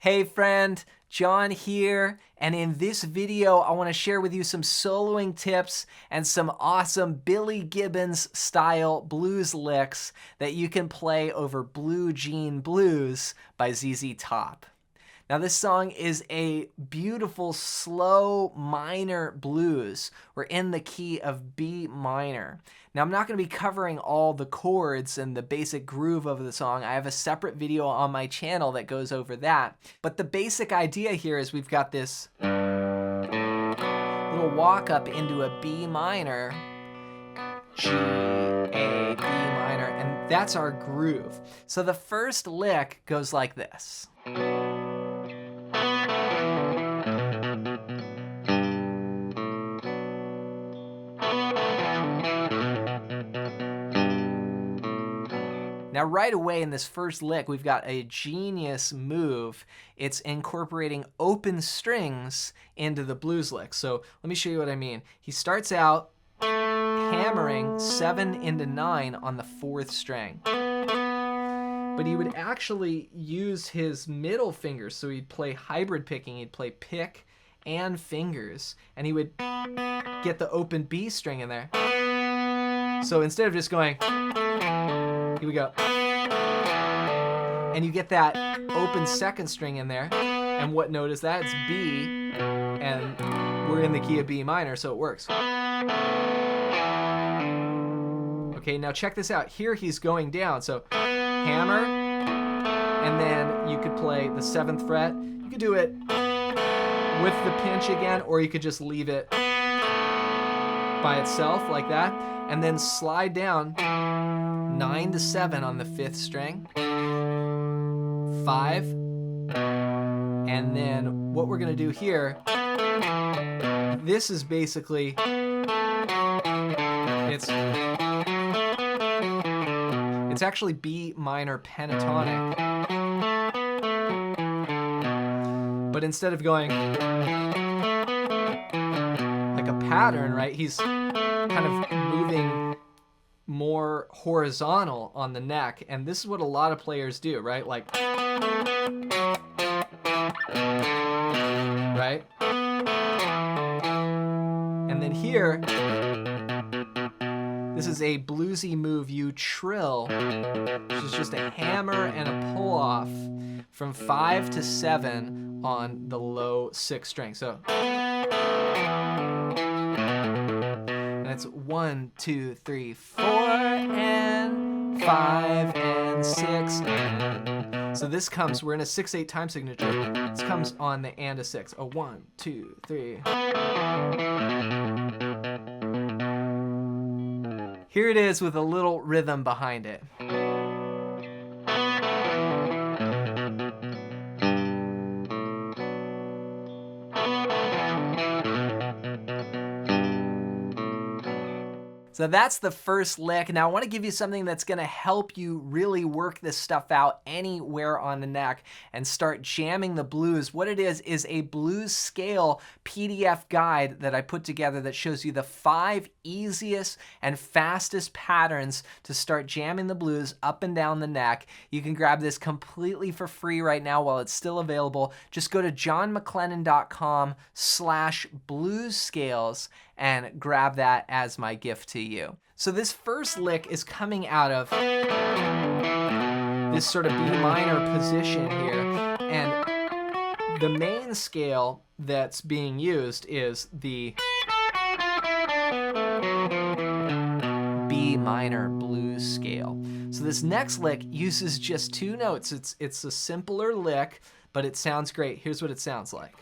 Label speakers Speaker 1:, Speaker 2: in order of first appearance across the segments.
Speaker 1: Hey friend, John here, and in this video I want to share with you some soloing tips and some awesome Billy Gibbons style blues licks that you can play over Blue Jean Blues by ZZ Top. Now this song is a beautiful slow minor blues. We're in the key of B minor. Now I'm not going to be covering all the chords and the basic groove of the song. I have a separate video on my channel that goes over that. But the basic idea here is we've got this little walk up into a B minor, G, A, B minor, and that's our groove. So the first lick goes like this. Now right away in this first lick, we've got a genius move. It's incorporating open strings into the blues lick. So let me show you what I mean. He starts out hammering 7 into 9 on the 4th string. But he would actually use his middle fingers. So he'd play hybrid picking. He'd play pick and fingers. And he would get the open B string in there. So instead of just going, here we go. And you get that open 2nd string in there. And what note is that? It's B. And we're in the key of B minor, so it works. Okay, now check this out. Here he's going down. So hammer. And then you could play the 7th fret. You could do it with the pinch again, or you could just leave it by itself like that. And then slide down 9 to 7 on the 5th string, 5, and then what we're gonna do here, this is basically, it's actually B minor pentatonic, but instead of going like a pattern, right, he's kind of moving more horizontal on the neck, and this is what a lot of players do, right? Like, right? And then here, this is a bluesy move you trill, which is just a hammer and a pull off from 5 to 7 on the low 6th string. So it's 1, 2, 3, 4, and 5, and 6, and so this comes, we're in a 6/8 time signature. This comes on the and a 6. A 1, 2, 3. Here it is with a little rhythm behind it. So that's the first lick. Now I want to give you something that's going to help you really work this stuff out anywhere on the neck and start jamming the blues. What it is a blues scale PDF guide that I put together that shows you the 5 easiest and fastest patterns to start jamming the blues up and down the neck. You can grab this completely for free right now while it's still available. Just go to johnmclennan.com/bluesscales and grab that as my gift to you. So this first lick is coming out of this sort of B minor position here, and the main scale that's being used is the B minor blues scale. So this next lick uses just 2 notes. It's a simpler lick, but it sounds great. Here's what it sounds like.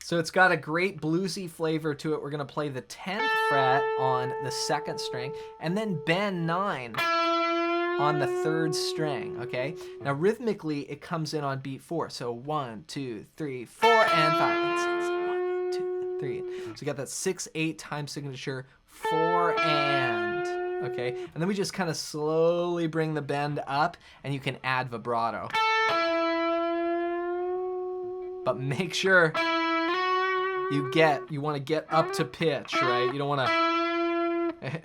Speaker 1: So it's got a great bluesy flavor to it. We're gonna play the 10th fret on the 2nd string and then bend 9 on the 3rd string, okay? Now rhythmically, it comes in on beat 4. So 1, 2, 3, 4, and 5, and 6, 1, 2, 3. So you got that 6/8 time signature, 4 and, okay? And then we just kind of slowly bring the bend up, and you can add vibrato. But make sure you want to get up to pitch, right? You don't want to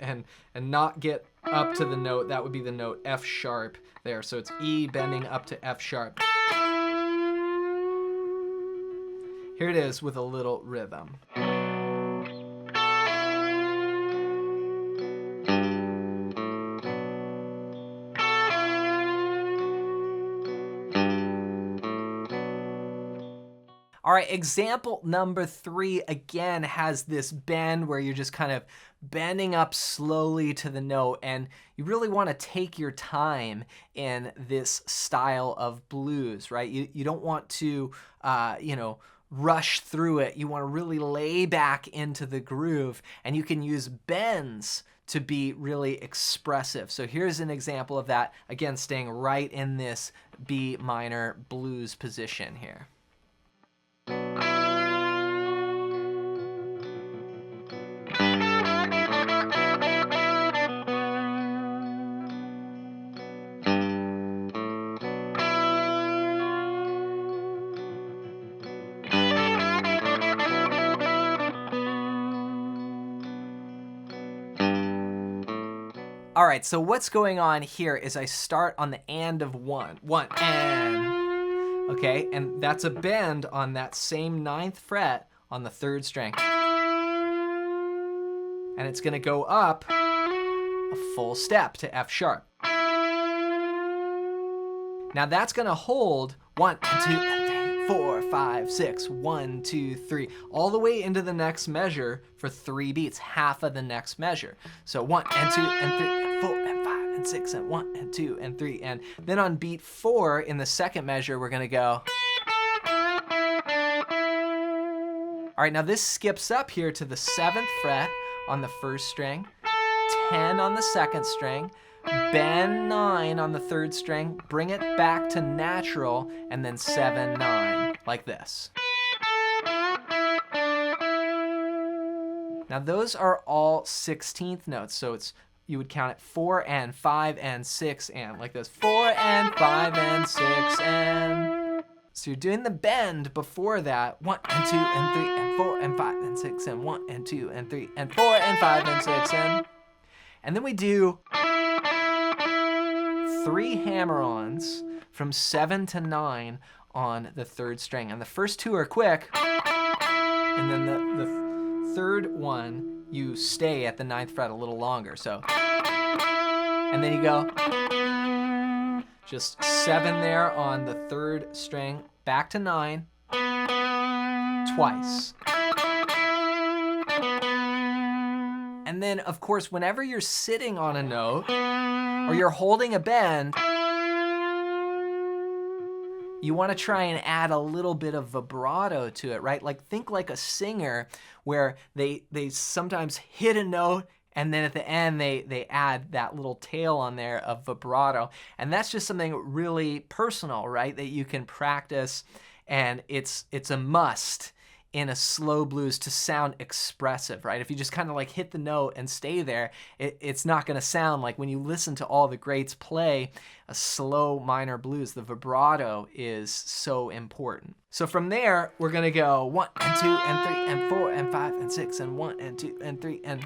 Speaker 1: and not get up to the note. That would be the note F sharp there. So it's E bending up to F sharp. Here it is with a little rhythm. All right, example number 3 again has this bend where you're just kind of bending up slowly to the note, and you really want to take your time in this style of blues, right? You don't want to, rush through it. You want to really lay back into the groove, and you can use bends to be really expressive. So here's an example of that, again, staying right in this B minor blues position here. All right, so what's going on here is I start on the and of one and, okay, and that's a bend on that same 9th fret on the 3rd string. And it's gonna go up a full step to F sharp. Now that's gonna hold 1 and 2 and 3, 4, 5, 6, 1, 2, 3, all the way into the next measure for 3 beats, half of the next measure. So 1 and 2 and 3 and 4 and 5 and 6 and 1 and 2 and 3, and then on beat 4 in the 2nd measure we're gonna go. All right, now this skips up here to the 7th fret on the 1st string, 10 on the 2nd string, bend 9 on the 3rd string, bring it back to natural, and then 7, 9, like this. Now those are all 16th notes, so you would count it 4 and 5 and 6 and, like this, 4 and 5 and 6 and. So you're doing the bend before that, 1 and 2 and 3 and 4 and 5 and 6 and 1 and 2 and 3 and 4 and 5 and 6 and then we do 3 hammer-ons from 7 to 9 on the 3rd string. And the first 2 are quick, and then the 3rd one, you stay at the 9th fret a little longer. So, and then you go, just 7 there on the 3rd string, back to 9, twice. And then, of course, whenever you're sitting on a note, or you're holding a bend, you want to try and add a little bit of vibrato to it, right? Like, think like a singer where they sometimes hit a note and then at the end they add that little tail on there of vibrato. And that's just something really personal, right? That you can practice, and it's a must in a slow blues to sound expressive, right? If you just kind of like hit the note and stay there, it's not gonna sound like when you listen to all the greats play a slow minor blues. The vibrato is so important. So from there, we're gonna go 1 and 2 and 3 and 4 and 5 and 6 and 1 and 2 and 3 and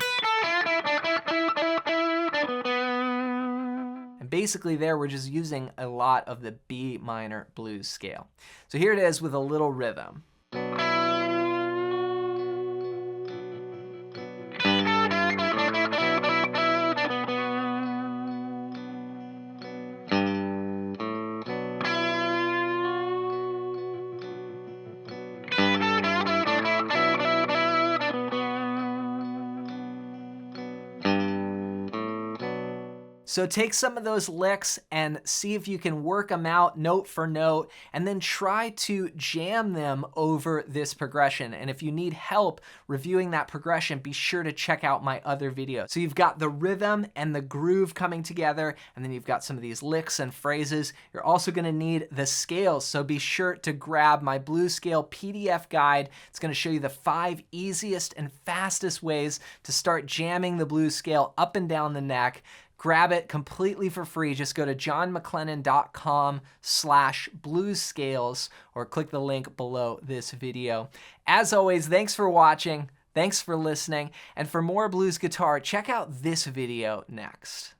Speaker 1: basically there we're just using a lot of the B minor blues scale. So here it is with a little rhythm. So take some of those licks and see if you can work them out note for note, and then try to jam them over this progression. And if you need help reviewing that progression, be sure to check out my other video. So you've got the rhythm and the groove coming together, and then you've got some of these licks and phrases. You're also gonna need the scales, so be sure to grab my blues scale PDF guide. It's gonna show you the 5 easiest and fastest ways to start jamming the blues scale up and down the neck. Grab it completely for free. Just go to johnmclennan.com/bluescales or click the link below this video. As always, thanks for watching. Thanks for listening. And for more blues guitar, check out this video next.